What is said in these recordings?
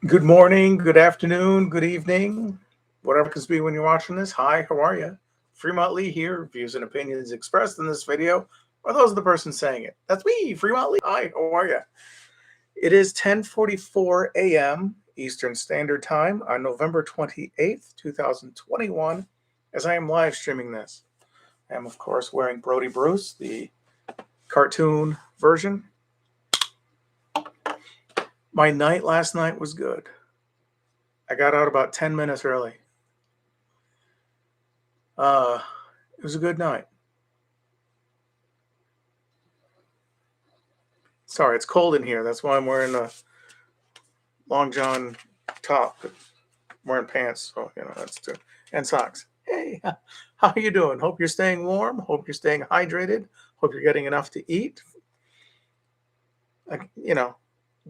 Good morning, good afternoon, good evening, whatever it could be when you're watching this. Hi, how are you? Fremont Lee here. Views and opinions expressed in this video are those of the person saying it. That's me, Fremont Lee. Hi, how are you? It is 10:44 a.m. Eastern Standard Time on November 28th, 2021, as I am live streaming this. I am, of course, wearing Brody Bruce, the cartoon version. My night last night was good. I got out about 10 minutes early. Uh, it was a good night. Sorry, it's cold in here. That's why I'm wearing a long john top. I'm wearing pants, so that's too. And socks. Hey, how are you doing? Hope you're staying warm. Hope you're staying hydrated. Hope you're getting enough to eat. Like,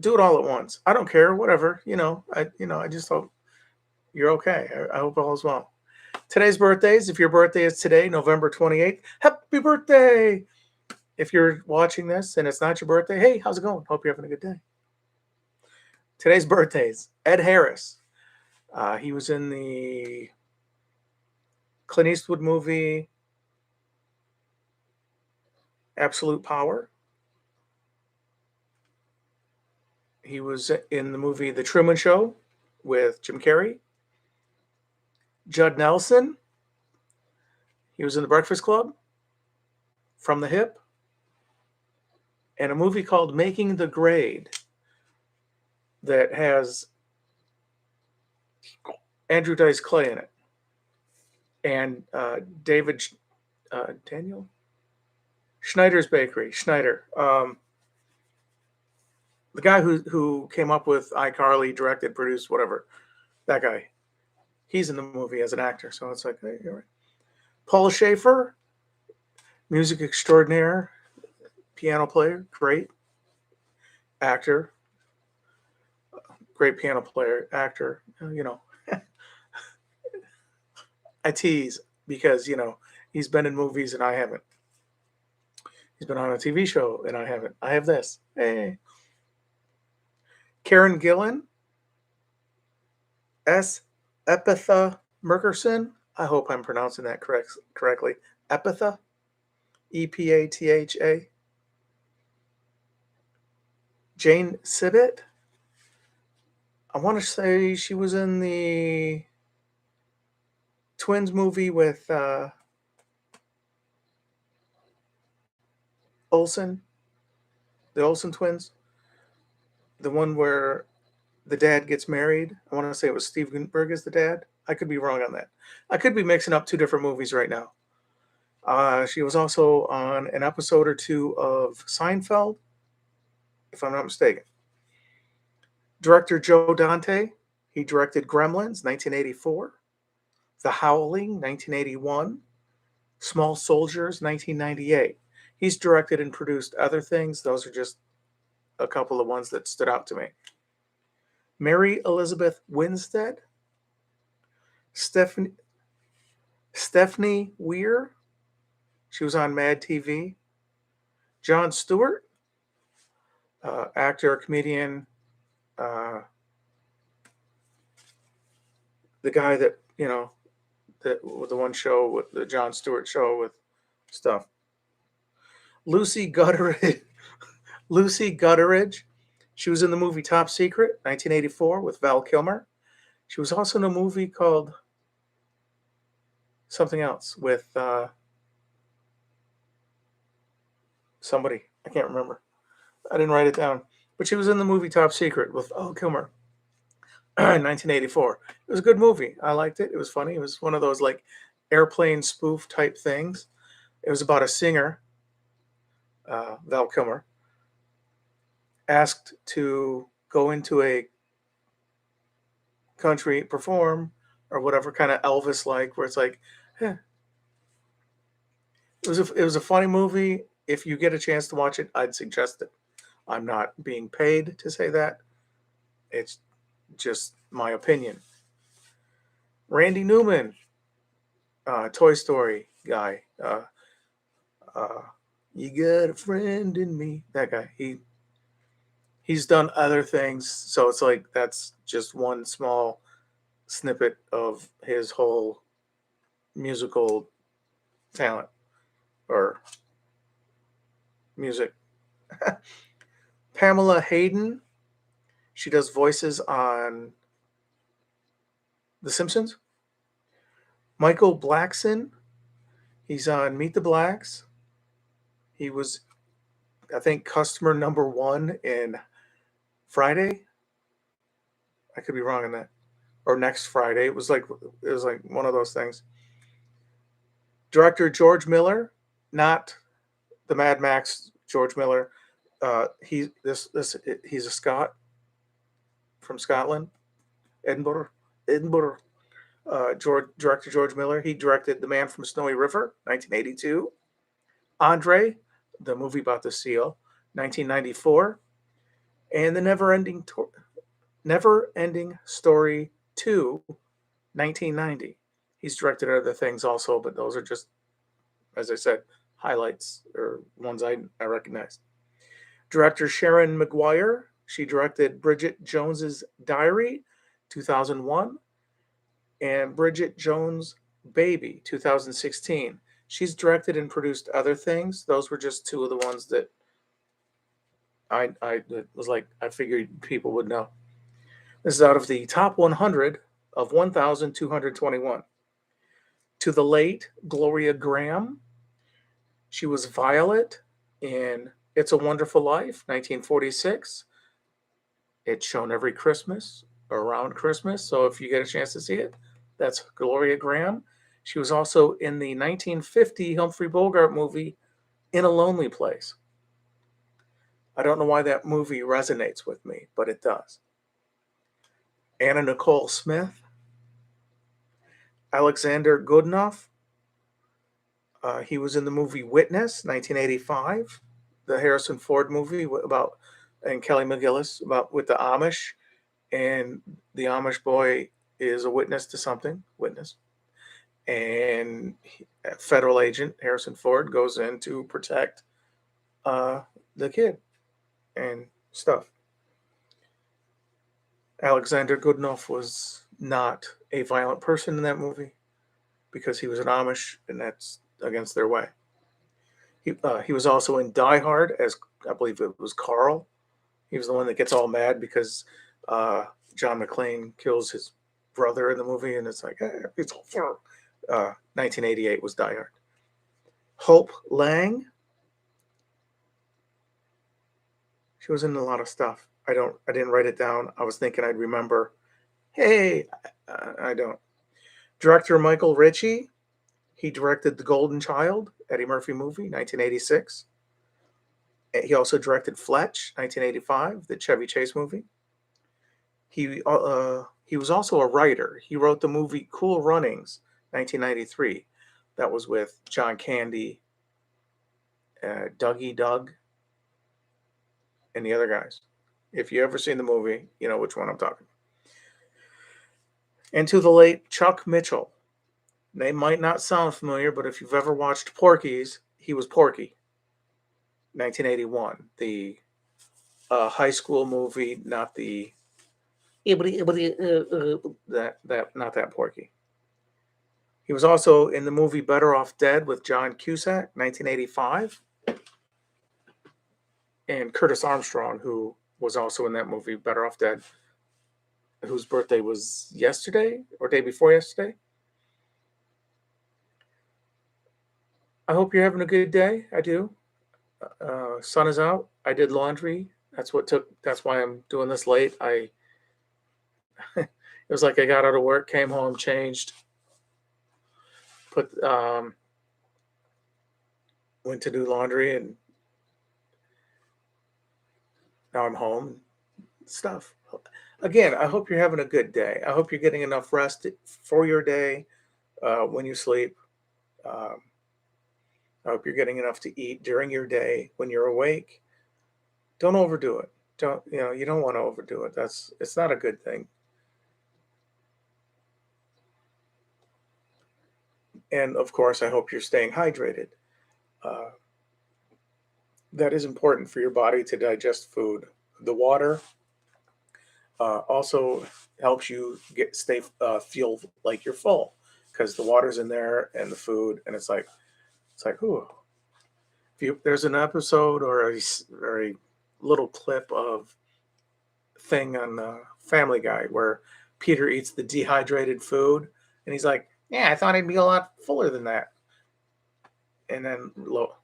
do it all at once. I don't care. Whatever. I just hope you're okay. I hope all is well. Today's birthdays. If your birthday is today, November 28th, happy birthday! If you're watching this and it's not your birthday, hey, how's it going? Hope you're having a good day. Today's birthdays. Ed Harris. He was in the Clint Eastwood movie Absolute Power. He was in the movie The Truman Show with Jim Carrey. Judd Nelson. He was in The Breakfast Club, From the Hip, and a movie called Making the Grade that has Andrew Dice Clay in it. And Daniel Schneider's Bakery. Schneider. The guy who came up with iCarly, directed, produced, whatever. That guy. He's in the movie as an actor. So it's like, hey, you're right. Paul Schaefer, music extraordinaire, piano player, great actor, great piano player, actor. I tease because, he's been in movies and I haven't. He's been on a TV show and I haven't. I have this. Hey. Karen Gillan, S. Epitha Merkerson. I hope I'm pronouncing that correctly. Epitha, Epatha. Jane Sibbett. I want to say she was in the Twins movie with Olsen, the Olsen twins. The one where the dad gets married. I want to say it was Steve Gutenberg as the dad. I could be wrong on that. I could be mixing up two different movies right now. She was also on an episode or two of Seinfeld, if I'm not mistaken. Director Joe Dante, he directed Gremlins, 1984, The Howling, 1981, Small Soldiers, 1998. He's directed and produced other things. Those are just a couple of ones that stood out to me. Mary Elizabeth Winstead, Stephanie Weir, she was on Mad TV. Jon Stewart, actor, comedian, the guy that with the one show with the Jon Stewart show with stuff. Lucy Gutteridge. Lucy Gutteridge. She was in the movie Top Secret, 1984, with Val Kilmer. She was also in a movie called something else with somebody. I can't remember. I didn't write it down. But she was in the movie Top Secret with Val Kilmer in 1984. It was a good movie. I liked it. It was funny. It was one of those like airplane spoof type things. It was about a singer, Val Kilmer, asked to go into a country perform or whatever, kind of Elvis like, where it's like, eh. It was a funny movie. If you get a chance to watch it, I'd suggest it. I'm not being paid to say that. It's just my opinion. Randy Newman, Toy Story guy. You got a friend in me. That guy. He's done other things, so it's like that's just one small snippet of his whole musical talent or music. Pamela Hayden, she does voices on The Simpsons. Michael Blackson, he's on Meet the Blacks. He was, I think, customer number one in Friday. I could be wrong on that. Or next Friday. It was like one of those things. Director George Miller, not the Mad Max George Miller. He's a Scot from Scotland, Edinburgh. Edinburgh. Director George Miller. He directed The Man from Snowy River, 1982. Andre, the movie about the seal, 1994, and The Never Ending Story 2, 1990. He's directed other things also, but those are just, as I said, highlights or ones I recognize. Director Sharon Maguire, she directed Bridget Jones's Diary, 2001, and Bridget Jones' Baby, 2016. She's directed and produced other things. Those were just two of the ones that it was like I figured people would know. This is out of the top 100 of 1,221. To the late Gloria Graham, she was Violet in It's a Wonderful Life, 1946. It's shown every Christmas, around Christmas, so if you get a chance to see it, that's Gloria Graham. She was also in the 1950 Humphrey Bogart movie, In a Lonely Place. I don't know why that movie resonates with me, but it does. Anna Nicole Smith, Alexander Goodenough. He was in the movie Witness, 1985, the Harrison Ford movie and Kelly McGillis about with the Amish, and the Amish boy is a witness to something. Witness, and a federal agent Harrison Ford goes in to protect the kid and stuff. Alexander Goodenough was not a violent person in that movie because he was an Amish, and that's against their way. He was also in Die Hard as, I believe it was Carl. He was the one that gets all mad because John McClane kills his brother in the movie, and it's like, it's all for 1988 was Die Hard. Hope Lang. She was in a lot of stuff. I didn't write it down. I was thinking I'd remember. Hey, I don't. Director Michael Richie. He directed The Golden Child, Eddie Murphy movie, 1986. He also directed Fletch, 1985, the Chevy Chase movie. He was also a writer. He wrote the movie Cool Runnings, 1993. That was with John Candy, Dougie Doug, and the other guys. If you ever seen the movie, you know which one I'm talking. And to the late Chuck Mitchell. Name might not sound familiar, but if you've ever watched Porky's, he was Porky. 1981, the high school movie, not the not that Porky. He was also in the movie Better Off Dead with John Cusack, 1985, and Curtis Armstrong, who was also in that movie Better Off Dead, whose birthday was yesterday or day before yesterday. I hope you're having a good day. I do. Sun is out. I did laundry. That's why I'm doing this late. It was like I got out of work, came home, changed, went to do laundry, and now I'm home. Stuff. Again, I hope you're having a good day. I hope you're getting enough rest for your day when you sleep. I hope you're getting enough to eat during your day when you're awake. Don't overdo it. You don't want to overdo it. It's not a good thing. And of course, I hope you're staying hydrated. That is important for your body to digest food. The water also helps you feel like you're full because the water's in there and the food, and it's like, ooh. There's an episode or or a little clip of thing on Family Guy where Peter eats the dehydrated food, and he's like, "Yeah, I thought I'd be a lot fuller than that." And then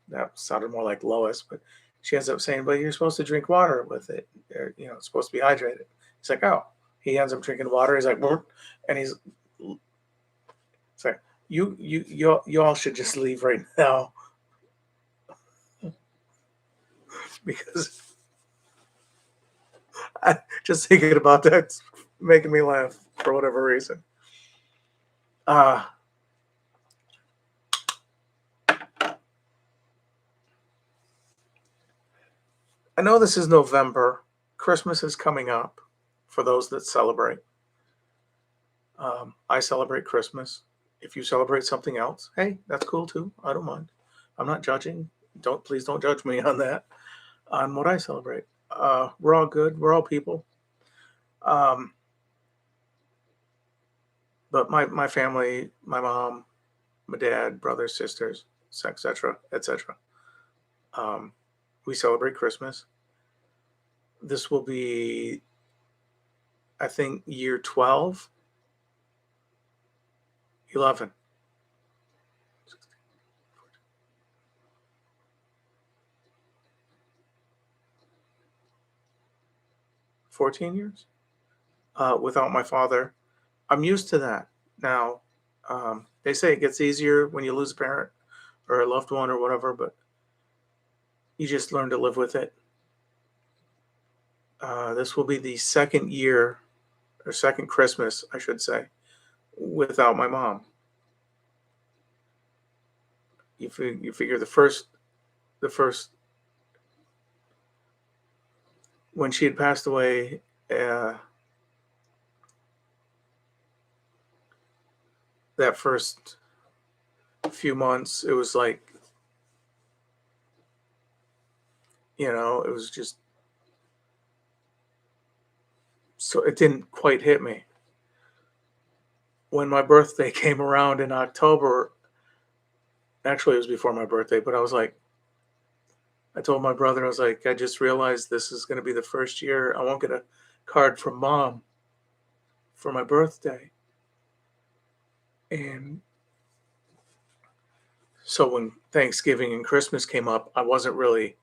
that sounded more like Lois, but she ends up saying, "But you're supposed to drink water with it. It's supposed to be hydrated." He's like, "Oh." He ends up drinking water. He's like, "Burp," and it's like, you all should just leave right now because just thinking about that's making me laugh for whatever reason. Uh, I know this is November. Christmas is coming up for those that celebrate. I celebrate Christmas. If you celebrate something else, hey, that's cool too. I don't mind. I'm not judging. Please don't judge me on that, on what I celebrate. We're all good. We're all people. Um, but my family, my mom, my dad, brothers, sisters, etc., etc. Um, we celebrate Christmas. This will be, I think, year 12, 11, 14 years without my father. I'm used to that now. They say it gets easier when you lose a parent or a loved one or whatever, but you just learn to live with it. This will be the second year or second Christmas, I should say, without my mom. You figure the first when she had passed away, uh, that first few months, it was like, it was just, so it didn't quite hit me. When my birthday came around in October, actually, it was before my birthday, but I told my brother, I was like, I just realized this is going to be the first year I won't get a card from mom for my birthday. And so when Thanksgiving and Christmas came up, it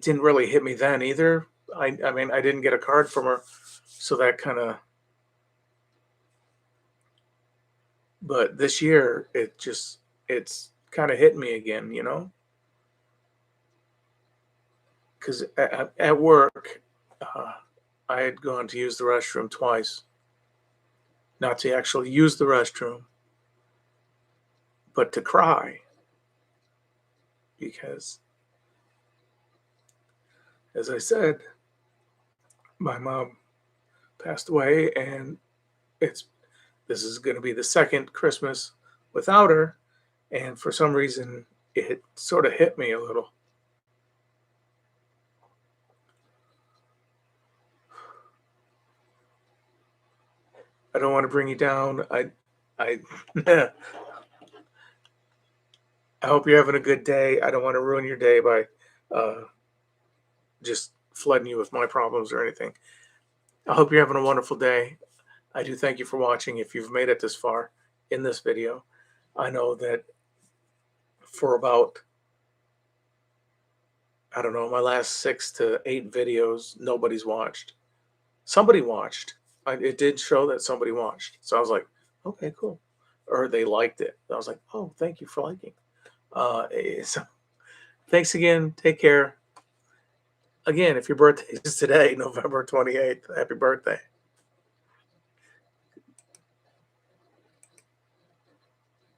didn't really hit me then either. I mean, I didn't get a card from her. So that but this year, it's kind of hit me again, because at work, uh, I had gone to use the restroom twice, not to actually use the restroom, but to cry because, as I said, my mom passed away, and it's this is going to be the second Christmas without her, and for some reason, it sort of hit me a little. I don't want to bring you down. I, I hope you're having a good day. I don't want to ruin your day by uh, just flooding you with my problems or anything. I hope you're having a wonderful day. I do thank you for watching. If you've made it this far in this video, I know that for about, I don't know, my last 6 to 8 videos, nobody's watched. Somebody watched. It did show that somebody watched. So I was like, okay, cool. Or they liked it. I was like, oh, thank you for liking. So thanks again. Take care. Again, if your birthday is today, November 28th, happy birthday.